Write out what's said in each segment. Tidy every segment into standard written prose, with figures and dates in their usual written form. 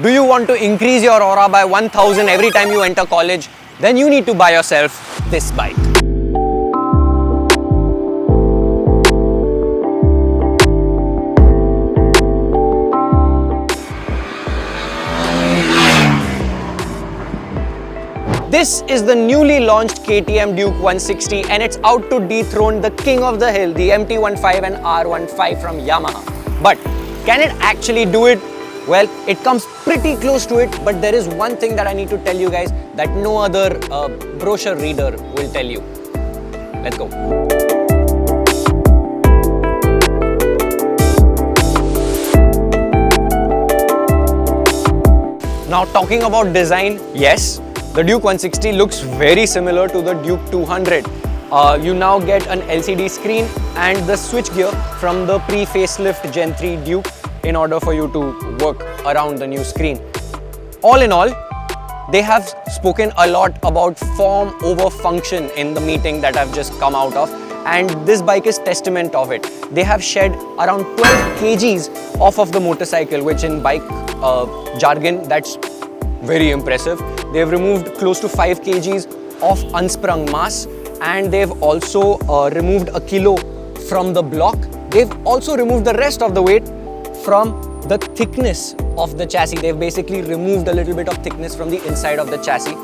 Do you want to increase your aura by 1000 every time you enter college? Then you need to buy yourself this bike. This is the newly launched KTM Duke 160 and it's out to dethrone the king of the hill, the MT-15 and R15 from Yamaha. But can it actually do it? Well, it comes pretty close to it, but there is one thing that I need to tell you guys that no other brochure reader will tell you. Let's go. Now talking about design, yes, the Duke 160 looks very similar to the Duke 200. You now get an LCD screen and the switch gear from the pre-facelift Gen 3 Duke in order for you to work around the new screen. All in all, they have spoken a lot about form over function in the meeting that I've just come out of, and this bike is testament of it. They have shed around 12 kgs off of the motorcycle, which in bike jargon, that's very impressive. They've removed close to 5 kgs of unsprung mass, and they've also removed a kilo from the block. They've also removed the rest of the weight from the thickness of the chassis. They've basically removed a little bit of thickness from the inside of the chassis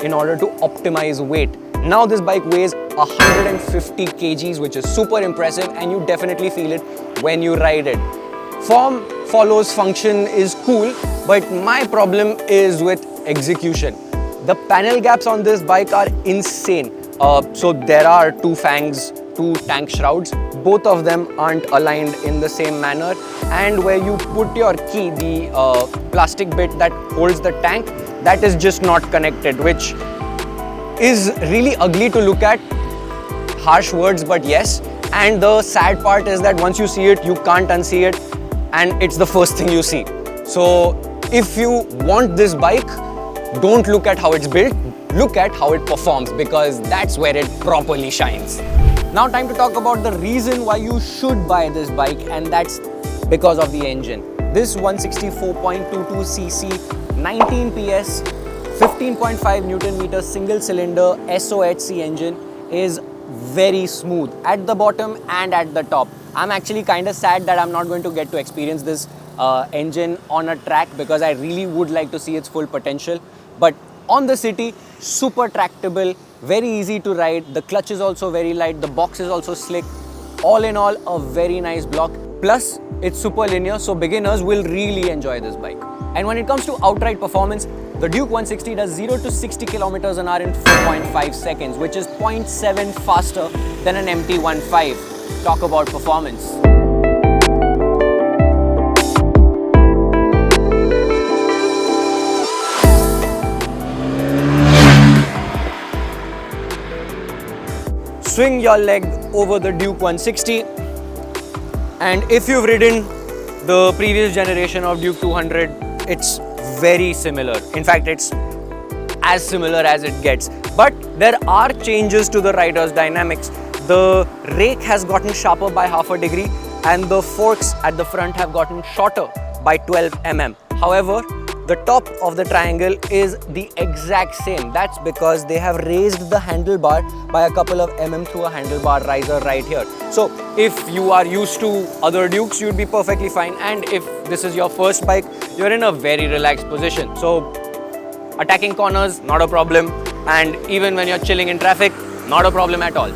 in order to optimize weight. Now this bike weighs 150 kgs, which is super impressive, and you definitely feel it when you ride it. Form follows function is cool, but my problem is with execution. The panel gaps on this bike are insane. So there are two fangs, two tank shrouds. Both of them aren't aligned in the same manner, and where you put your key, the plastic bit that holds the tank, that is just not connected, which is really ugly to look at. Harsh words, but yes. And the sad part is that once you see it, you can't unsee it, and it's the first thing you see. So if you want this bike, don't look at how it's built, look at how it performs, because that's where it properly shines. Now time to talk about the reason why you should buy this bike, and that's because of the engine. This 164.22cc, 19 PS, 15.5 Newton meter single cylinder SOHC engine is very smooth at the bottom and at the top. I'm actually kind of sad that I'm not going to get to experience this engine on a track, because I really would like to see its full potential. But on the city, super tractable, very easy to ride. The clutch is also very light. The box is also slick. All in all, a very nice block. Plus, it's super linear, so beginners will really enjoy this bike. And when it comes to outright performance, the Duke 160 does 0 to 60 kilometers an hour in 4.5 seconds, which is 0.7 faster than an MT-15. Talk about performance. Swing your leg over the Duke 160, and if you've ridden the previous generation of Duke 200, it's very similar. In fact, it's as similar as it gets. But there are changes to the rider's dynamics. The rake has gotten sharper by half a degree, and the forks at the front have gotten shorter by 12 mm. However, the top of the triangle is the exact same. That's because they have raised the handlebar by a couple of mm through a handlebar riser right here. So if you are used to other Dukes, you'd be perfectly fine. And if this is your first bike, you're in a very relaxed position. So attacking corners, not a problem. And even when you're chilling in traffic, not a problem at all.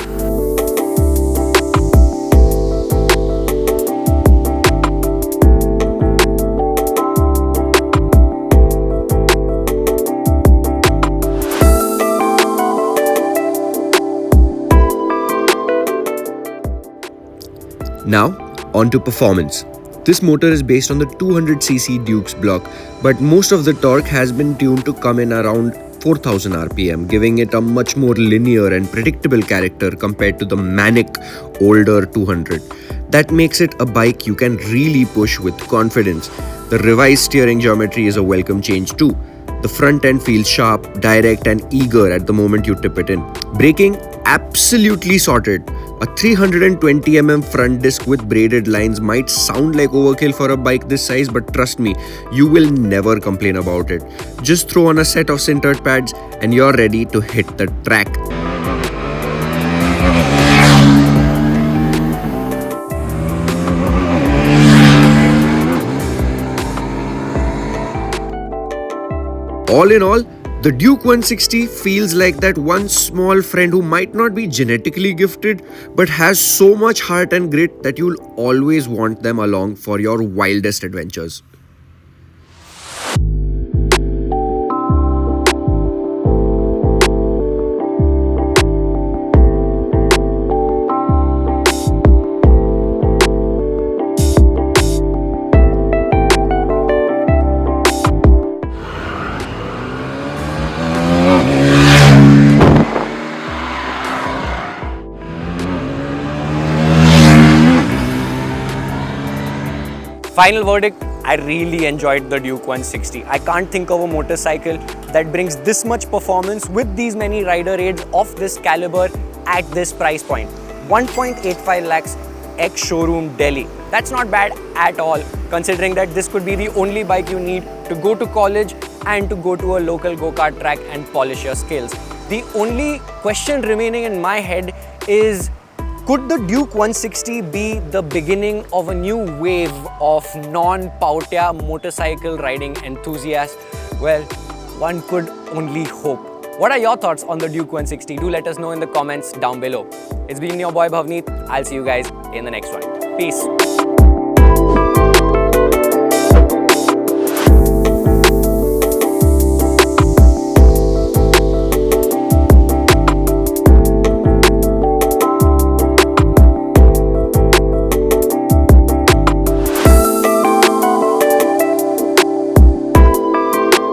Now, on to performance. This motor is based on the 200cc Duke's block, but most of the torque has been tuned to come in around 4000 RPM, giving it a much more linear and predictable character compared to the manic older 200. That makes it a bike you can really push with confidence. The revised steering geometry is a welcome change too. The front end feels sharp, direct and eager at the moment you tip it in. Braking, absolutely sorted. A 320mm front disc with braided lines might sound like overkill for a bike this size, but trust me, you will never complain about it. Just throw on a set of sintered pads and you're ready to hit the track. All in all, the Duke 160 feels like that one small friend who might not be genetically gifted but has so much heart and grit that you'll always want them along for your wildest adventures. Final verdict, I really enjoyed the Duke 160. I can't think of a motorcycle that brings this much performance with these many rider aids of this caliber at this price point. 1.85 lakhs ex-showroom Delhi. That's not bad at all, considering that this could be the only bike you need to go to college and to go to a local go-kart track and polish your skills. The only question remaining in my head is, could the Duke 160 be the beginning of a new wave of non-Pautia motorcycle riding enthusiasts? Well, one could only hope. What are your thoughts on the Duke 160? Do let us know in the comments down below. It's been your boy Bhavneet. I'll see you guys in the next one. Peace.